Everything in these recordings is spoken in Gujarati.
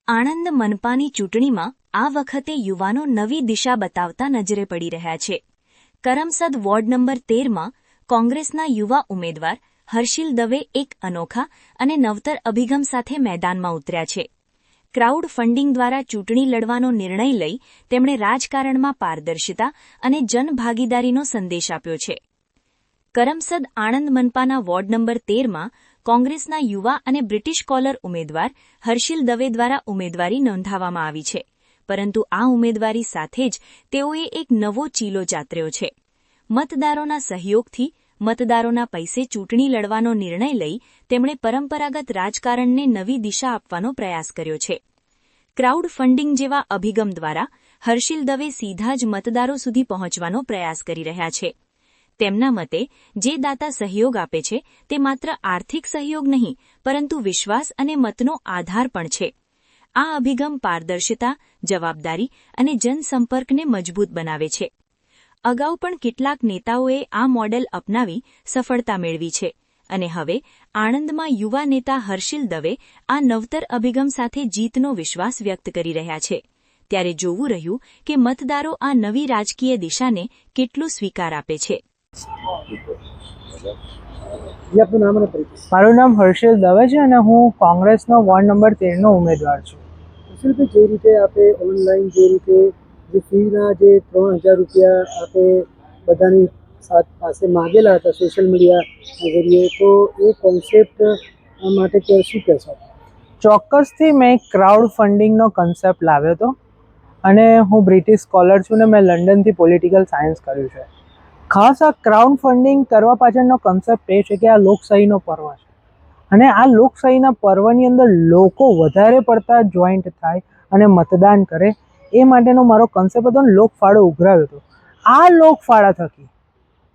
આણંદ મનપાની ચૂંટણીમાં આ વખતે યુવાનો નવી દિશા બતાવતા નજરે પડી રહ્યા છે. કરમસદ વોર્ડ નંબર 13માં કોંગ્રેસના યુવા ઉમેદવાર હર્ષિલ દવે એક અનોખા અને નવતર અભિગમ સાથે મેદાનમાં ઉતર્યા છે. ક્રાઉડ ફંડિંગ દ્વારા ચૂંટણી લડવાનો નિર્ણય લઈ તેમણે રાજકારણમાં પારદર્શિતા અને જનભાગીદારીનો સંદેશ આપ્યો છે. કરમસદ આણંદ મનપાના વોર્ડ નંબર 13માં કોંગ્રેસના યુવા અને બ્રિટિશ કોલર ઉમેદવાર હર્ષિલ દવે દ્વારા ઉમેદવારી નોંધાવવામાં આવી છે, પરંતુ આ ઉમેદવારી સાથે જ તેઓએ એક નવો ચીલો ચાતર્યો છે. મતદારોના સહયોગથી મતદારોના પૈસે ચૂંટણી લડવાનો નિર્ણય લઈ તેમણે પરંપરાગત રાજકારણને નવી દિશા આપવાનો પ્રયાસ કર્યો છે. ક્રાઉડ ફંડિંગ જેવા અભિગમ દ્વારા હર્ષિલ દવે સીધા જ મતદારો સુધી પહોંચવાનો પ્રયાસ કરી રહ્યા છે. તેમના મતે જે દાતા સહયોગ આપે છે તે માત્ર આર્થિક સહયોગ નહીં, પરંતુ વિશ્વાસ અને મતનો આધાર પણ છે. આ અભિગમ પારદર્શિતા, જવાબદારી અને જનસંપર્કને મજબૂત બનાવે છે. અગાઉ પણ કેટલાક નેતાઓએ આ મોડેલ અપનાવી સફળતા મેળવી છે અને હવે આણંદમાં યુવા નેતા હર્ષિલ દવે આ નવતર અભિગમ સાથે જીતનો વિશ્વાસ વ્યક્ત કરી રહ્યા છે. ત્યારે જોવું રહ્યું કે મતદારો આ નવી રાજકીય દિશાને કેટલું સ્વીકાર આપે છે. મારું નામ હર્ષિલ દવે છે અને હું કોંગ્રેસનો વોર્ડ નંબર 13નો ઉમેદવાર છું. હર્ષિલભાઈ, જે રીતે આપે ઓનલાઈન જે રીતે જે ફીના જે 3000 રૂપિયા આપે બધાની પાસે માગેલા હતા સોશિયલ મીડિયા જરીએ, તો એ કોન્સેપ્ટ માટે શું કહેશો? ચોક્કસથી મેં ક્રાઉડ ફંડિંગનો કન્સેપ્ટ લાવ્યો હતો અને હું બ્રિટિશ સ્કોલર છું ને મેં લંડનથી પોલિટિકલ સાયન્સ કર્યું છે. ખાસ આ ક્રાઉડ ફંડિંગ કરવા પાછળનો કન્સેપ્ટ એ છે કે આ લોકશાહીનો પર્વ છે અને આ લોકશાહીના પર્વની અંદર લોકો વધારે પડતા જોઈન્ટ થાય અને મતદાન કરે, એ માટેનો મારો કન્સેપ્ટ હતો અને લોકફાળો ઉઘરાવ્યો હતો. આ લોકફાળા થકી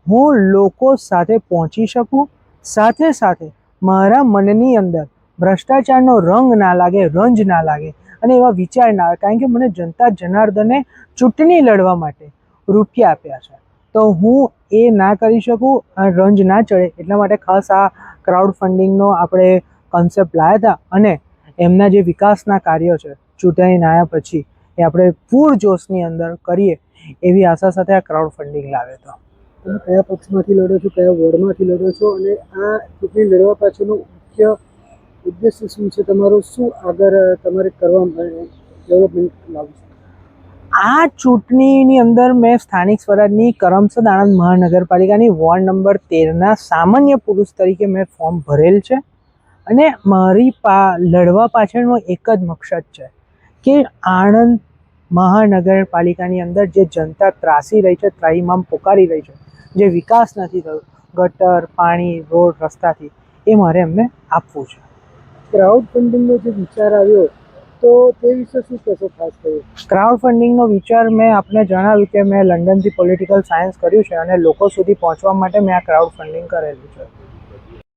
હું લોકો સાથે પહોંચી શકું, સાથે સાથે મારા મનની અંદર ભ્રષ્ટાચારનો રંગ ના લાગે, રંજ ના લાગે અને એવા વિચાર ના આવે, કારણ કે મને જનતા જનાર્દને ચૂંટણી લડવા માટે રૂપિયા આપ્યા છે, તો હું એ ના કરી શકું, રંજ ના ચડે, એટલા માટે ખાસ આ ક્રાઉડ ફંડિંગનો આપણે કન્સેપ્ટ લાવ્યા હતા અને એમના જે વિકાસના કાર્યો છે ચૂંટણી આવ્યા પછી એ આપણે પૂરજોશની અંદર કરીએ એવી આશા સાથે આ ક્રાઉડ ફંડિંગ લાવ્યો હતો. તમે કયા પક્ષમાંથી લડો છો, કયા વોર્ડમાંથી લડો છો અને આ ચૂંટણી લડવા પાછળનો મુખ્ય ઉદ્દેશ્ય શું છે તમારો? શું આગળ તમારે કરવા ડેવલપમેન્ટ લાવવું છે? આ ચૂંટણીની અંદર મેં સ્થાનિક સ્વરાજની કરમસદ આણંદ મહાનગરપાલિકાની વોર્ડ નંબર 13ના સામાન્ય પુરુષ તરીકે મેં ફોર્મ ભરેલ છે અને મારી લડવા પાછળનો એક જ મકસદ છે કે આણંદ મહાનગરપાલિકાની અંદર જે જનતા ત્રાસી રહી છે, ત્રાહિમામ પોકારી રહી છે, જે વિકાસ નથી થયો ગટર, પાણી, રોડ, રસ્તાથી, એ મારે એમને આપવું છે. ક્રાઉડ ફંડિંગનો જે વિચાર આવ્યો તો તે વિશે શું કહેશો? ખાસ કરીને ક્રાઉડ ફંડિંગનો વિચાર મેં આપને જણાવ્યું કે મેં લંડનથી પોલિટિકલ સાયન્સ કર્યું છે અને લોકો સુધી પહોંચવા માટે મેં આ ક્રાઉડ ફંડિંગ કરેલું છે.